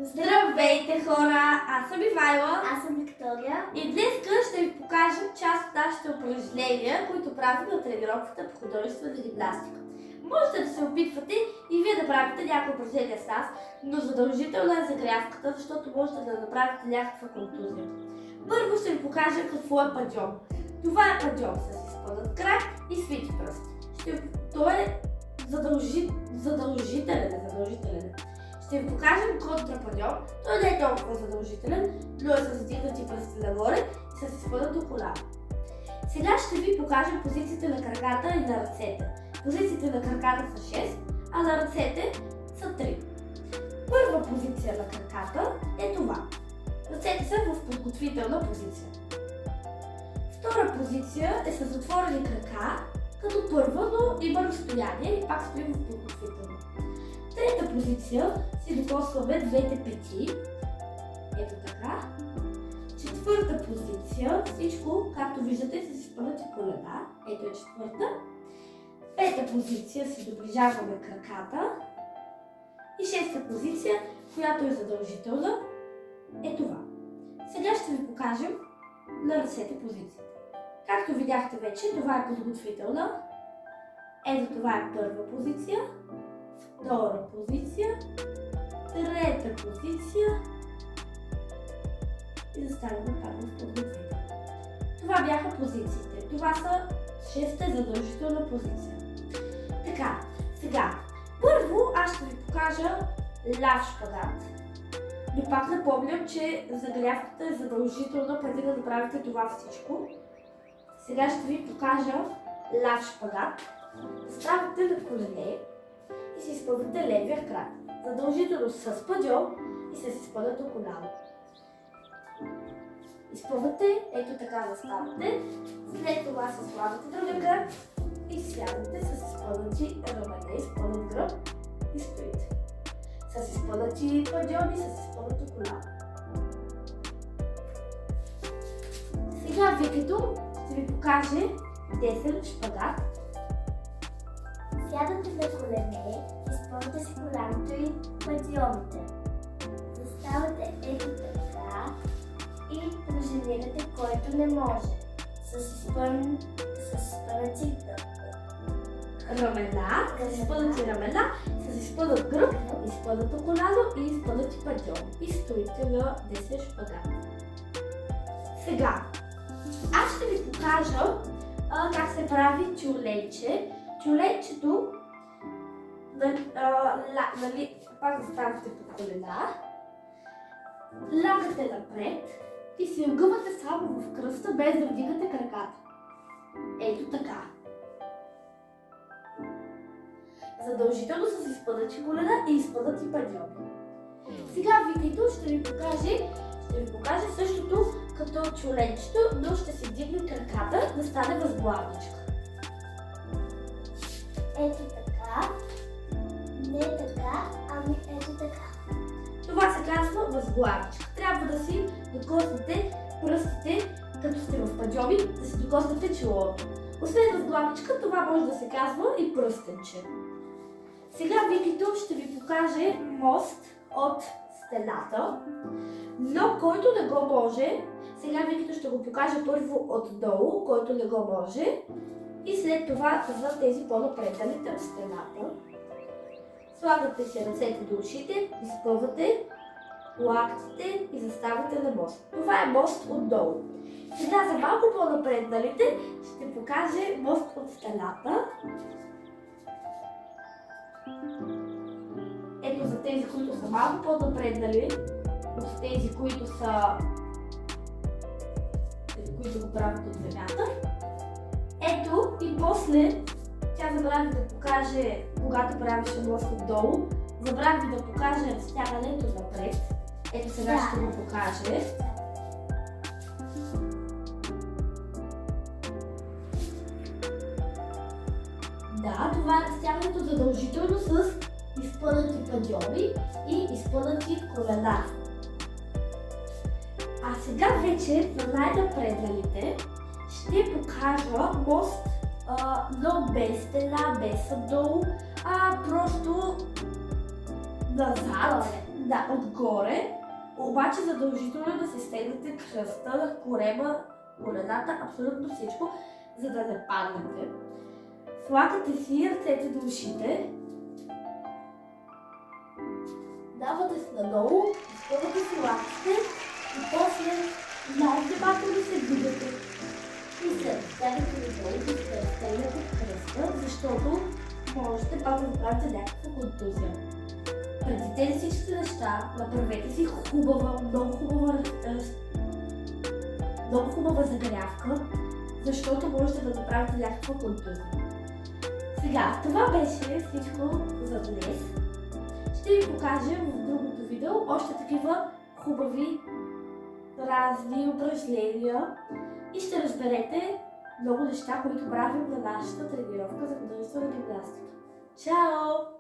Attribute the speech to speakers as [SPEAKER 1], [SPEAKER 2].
[SPEAKER 1] Здравейте хора! Аз съм Ивайла.
[SPEAKER 2] Аз съм Виктория.
[SPEAKER 1] И днес ще ви покажем част от нашите упражнения, които правим на тренировката по художествена гимнастика. Можете да се опитвате и вие да правите някакво упражнение с нас, но задължително е загрявката, защото можете да направите някаква контузия. Първо ще ви покажа какво е падьом. Това е падьом с изпънат крак и свити пръсти. Той е задължителен. Ще ви покажем контрападьом. Той не е толкова задължителен, но е с вдигнати пръсти нагоре и с изпънато коляно. Сега ще ви покажем позициите на краката и на ръцете. Позициите на краката са 6, а на ръцете са 3. Първа позиция на краката е това. Ръцете са в подготвителна позиция. Втора позиция е с отворени крака, като първа, но има разстояние и пак стоим в подготвителна. Трета позиция си докосваме двете пети. Ето така. Четвърта позиция, всичко, както виждате, с изпънати колена. Ето е четвърта. Пета позиция си доближаваме краката. И шеста позиция, която е задължителна, е това. Сега ще ви покажем на ръцете позиция. Както видяхте вече, това е подготвителна. Ето това е първа позиция. Втора позиция, трета позиция и заставяме пак в подготвителна. Това бяха позициите. Това са 6-та задължителна позиция. Така, сега, първо аз ще ви покажа ляв шпагат. Но пак напомням, че загрявката е задължителна преди да направите това всичко. Сега ще ви покажа ляв шпагат. Ставате на колене и си изпъвате левия крак. Задължително с падьом и с изпънато коляно. Изпъвате, ето така заставате. След това се слагате другия крак и сядате с изпънати рамене, изпънат гръб и стоите. С изпънати падьом и с изпънато коляно. Сега Викито ще ви покаже десен шпагат.
[SPEAKER 2] Сядате на колене, изпълните си коляното и падьомите. Заставате ето така и пружинирате, който не може. С изпънати
[SPEAKER 1] Рамена, с изпънати рамена, с изпънат гръб, изпънато коляно и изпънати падьом. И стоите на десен шпагат. Сега, аз ще ви покажа как се прави тюленче. Тюленчето, пак заставате по колена, лягате напред и се огъвате само в кръста, без да вдигате краката. Ето така. Задължително с изпънати колена и изпънати падьоми. Сега Викито ще ви покаже същото като тюленчето, но ще се вдигне краката да стане възглавничка.
[SPEAKER 2] ето така. Не така, ами ето така.
[SPEAKER 1] Това се казва възглавничка. Трябва да си докоснете пръстите, като сте в падьоми, да си докоснете челото. Освен възглавничка, това може да се казва и пръстенче. Сега Викито ще ви покаже мост от стената, но който не го може, сега Викито ще го покаже първо отдолу, който не го може, и след това за тези по-напредналите от стената. Слагате си ръцете до ушите, изпъвате лактите и заставате на мост. Това е мост отдолу. Сега за малко по-напредналите ще покаже мост от стената. Ето за тези, които са малко по-напреднали, от тези, които го правят от земята. Ето и после тя забрави да покаже, когато правеше мост отдолу, забрави да покаже разтягането напред. Ето сега ще го покаже. Да, това е разтягането задължително с изпънати падьоми и изпънати колена. А сега вече на най-напредналите ще покажа мост, но без стена, без отдолу, просто назад, да, отгоре, обаче задължително е да се стегнете кръста, корема, колената, абсолютно всичко, за да не паднете. Слагате си ръцете до ушите, давате се надолу, изпълвате си лактите и после най-внимателно се вдигате. И след стягате надолу, да се стегнете кръста, защото можете пак да направите някаква контузия. Преди тези всички неща, направете си хубава, много хубава загрявка, защото можете да направите някаква контузия. Сега, това беше всичко за днес. Ще ви покажа в другото видео още такива хубави разни упражнения и ще разберете много неща, които правим на нашата тренировка за художествена гимнастика. Чао!